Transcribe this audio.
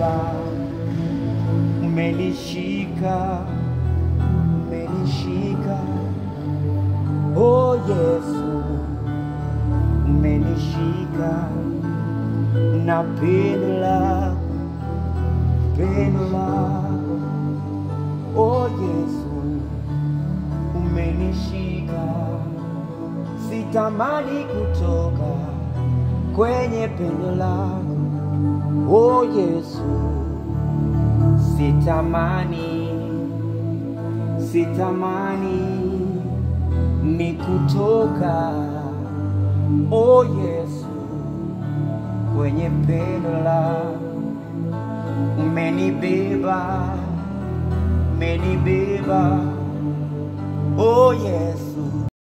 umenibeba, umenishika, umenishika. Oh Yesu, umenishika na pendo lako, pendo lako. Oh Yesu, umenishika, sitamani kutoka kwenye pendo lako. Oh Yesu, sitamani, sitamani ni kutoka. Oh Yesu, kwenye pendo lako. Umenibeba, umenibeba. Oh yes,